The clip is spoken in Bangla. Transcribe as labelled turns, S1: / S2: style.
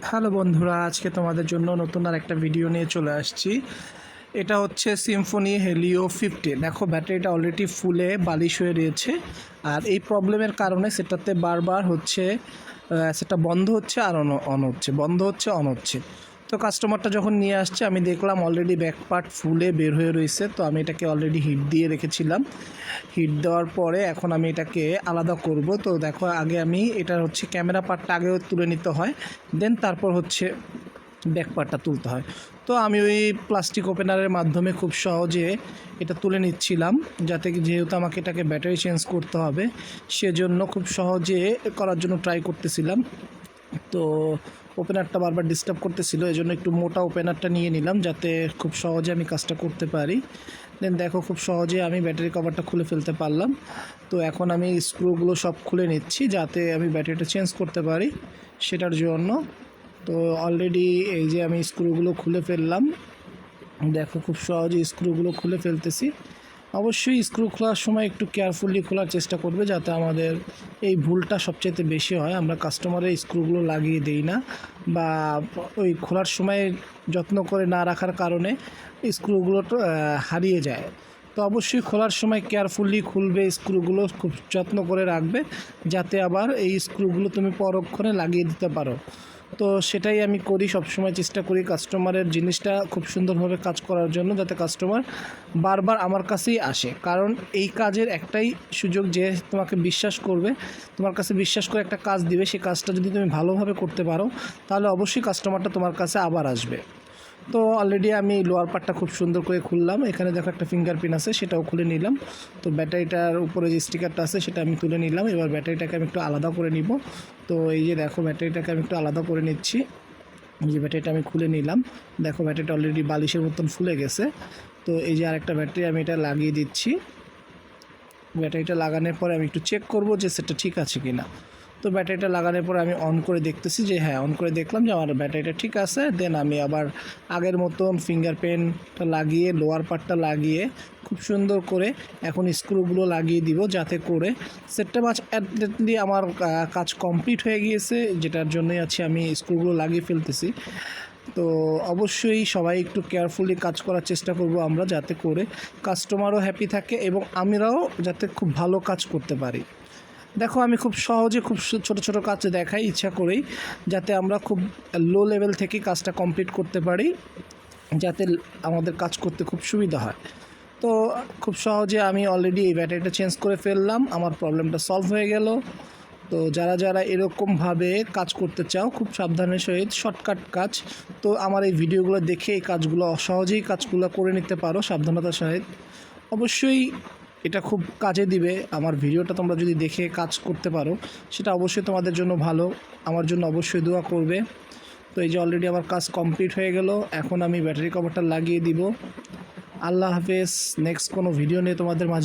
S1: হ্যালো বন্ধুরা, আজকে তোমাদের জন্য নতুন আর একটা ভিডিও নিয়ে চলে আসছি। এটা হচ্ছে সিম্ফনি হেলিও 50। দেখো ব্যাটারিটা অলরেডি ফুলে বালিশ হয়ে রয়েছে। আর এই প্রবলেমের কারণে সেটাতে বারবার হচ্ছে সেটা বন্ধ হচ্ছে আর অন হচ্ছে, বন্ধ হচ্ছে অন হচ্ছে। তো কাস্টমারটা যখন নিয়ে আসছে আমি দেখলাম অলরেডি ব্যাক পার্ট ফুলে বের হয়ে রয়েছে। তো আমি এটাকে অলরেডি হিট দিয়ে রেখেছিলাম। হিট দেওয়ার পরে এখন আমি এটাকে আলাদা করব। তো দেখো আগে আমি এটা হচ্ছে ক্যামেরা পার্টটা আগেও তুলে নিতে হয়, দেন তারপর হচ্ছে ব্যাক পার্টটা তুলতে হয়। তো আমি ওই প্লাস্টিক ওপেনারের মাধ্যমে খুব সহজে এটা তুলে নিচ্ছিলাম, যাতে যেহেতু আমাকে এটাকে ব্যাটারি চেঞ্জ করতে হবে সেজন্য খুব সহজে করার জন্য ট্রাই করতেছিলাম। তো ওপেনারটা বারবার ডিস্টার্ব করতেছিল, এই জন্য একটু মোটা ওপেনারটা নিয়ে নিলাম যাতে খুব সহজে আমি কাজটা করতে পারি। দেন দেখো খুব সহজে আমি ব্যাটারি কভারটা খুলে ফেলতে পারলাম। তো এখন আমি স্ক্রুগুলো সব খুলে নিচ্ছি যাতে আমি ব্যাটারিটা চেঞ্জ করতে পারি সেটার জন্য। তো অলরেডি এই যে আমি স্ক্রুগুলো খুলে ফেললাম। দেখো খুব সহজে স্ক্রুগুলো খুলে ফেলতেছি। অবশ্যই স্ক্রু খোলার সময় একটু কেয়ারফুলি খোলার চেষ্টা করবে, যাতে আমাদের এই ভুলটা সবচেয়ে বেশি হয়। আমরা কাস্টমারের স্ক্রুগুলো লাগিয়ে দিই না, বা ওই খোলার সময় যত্ন করে না রাখার কারণে স্ক্রুগুলো হারিয়ে যায়। তো অবশ্যই খোলার সময় কেয়ারফুলি খুলবে, স্ক্রুগুলো খুব যত্ন করে রাখবে যাতে আবার এই স্ক্রুগুলো তুমি পরক্ষণে লাগিয়ে দিতে পারো। তো সেটাই আমি করি, সবসময় চেষ্টা করি কাস্টমারের জিনিসটা খুব সুন্দরভাবে কাজ করার জন্য, যাতে কাস্টমার বারবার আমার কাছেই আসে। কারণ এই কাজের একটাই সুযোগ, যে তোমাকে বিশ্বাস করবে, তোমার কাছে বিশ্বাস করে একটা কাজ দিবে, সেই কাজটা যদি তুমি ভালোভাবে করতে পারো তাহলে অবশ্যই কাস্টমারটা তোমার কাছে আবার আসবে। তো অলরেডি আমি লোয়ার পার্টটা খুব সুন্দর করে খুললাম। এখানে দেখো একটা ফিঙ্গারপ্রিন্ট আছে, সেটাও খুলে নিলাম। তো ব্যাটারিটার উপরে যে স্টিকারটা আছে সেটা আমি তুলে নিলাম। এবার ব্যাটারিটাকে আমি একটু আলাদা করে নিব। তো এই যে দেখো ব্যাটারিটাকে আমি একটু আলাদা করে নিচ্ছি। এই যে ব্যাটারিটা আমি খুলে নিলাম। দেখো ব্যাটারিটা অলরেডি বালিশের মতন ফুলে গেছে। তো এই যে আরেকটা ব্যাটারি আমি এটা লাগিয়ে দিচ্ছি। ব্যাটারিটা লাগানোর পরে আমি একটু চেক করব যে সেটা ঠিক আছে কিনা। তো ব্যাটারিটা লাগানোর পরে আমি অন করে দেখতেছি যে হ্যাঁ, অন করে দেখলাম যে আমার ব্যাটারিটা ঠিক আছে। দেন আমি আবার আগের মতন ফিঙ্গারপ্রিন্টটা লাগিয়ে লোয়ার পার্টটা লাগিয়ে খুব সুন্দর করে এখন স্ক্রুগুলো লাগিয়ে দিব, যাতে করে সেটটা মাছ অ্যাটলি আমার কাজ কমপ্লিট হয়ে গিয়েছে, যেটার জন্যই আছে আমি স্ক্রুগুলো লাগিয়ে ফেলতেছি। তো অবশ্যই সবাই একটু কেয়ারফুলি কাজ করার চেষ্টা করব আমরা, যাতে করে কাস্টমারও হ্যাপি থাকে এবং আমরাও যাতে খুব ভালো কাজ করতে পারি। দেখো আমি খুব সহজে খুব ছোট ছোট কাজ দেখাই ইচ্ছা করেই, যাতে আমরা খুব লো লেভেল থেকে কাজটা কমপ্লিট করতে পারি, যাতে আমাদের কাজ করতে খুব সুবিধা হয়। তো খুব সহজে আমি অলরেডি এই ব্যাটারিটা চেঞ্জ করে ফেললাম, আমার প্রবলেমটা সলভ হয়ে গেল। তো যারা যারা এরকমভাবে কাজ করতে চাও খুব সাবধানের সহিত শর্টকাট কাজ, তো আমার এই ভিডিওগুলো দেখে এই কাজগুলো সহজেই কাজগুলো করে নিতে পারো সাবধানতার সহিত। অবশ্যই এটা খুব কাজে দিবে। আমার ভিডিওটা তোমরা যদি দেখে কাজ করতে পারো সেটা অবশ্যই তোমাদের জন্য ভালো, আমার জন্য অবশ্যই দোয়া করবে। তো এই যে অলরেডি আমার কাজ কমপ্লিট হয়ে গেল, এখন আমি ব্যাটারি কভারটা লাগিয়ে দিব। আল্লাহ হাফেজ। নেক্সট কোনো ভিডিও নিয়ে তোমাদের মাঝে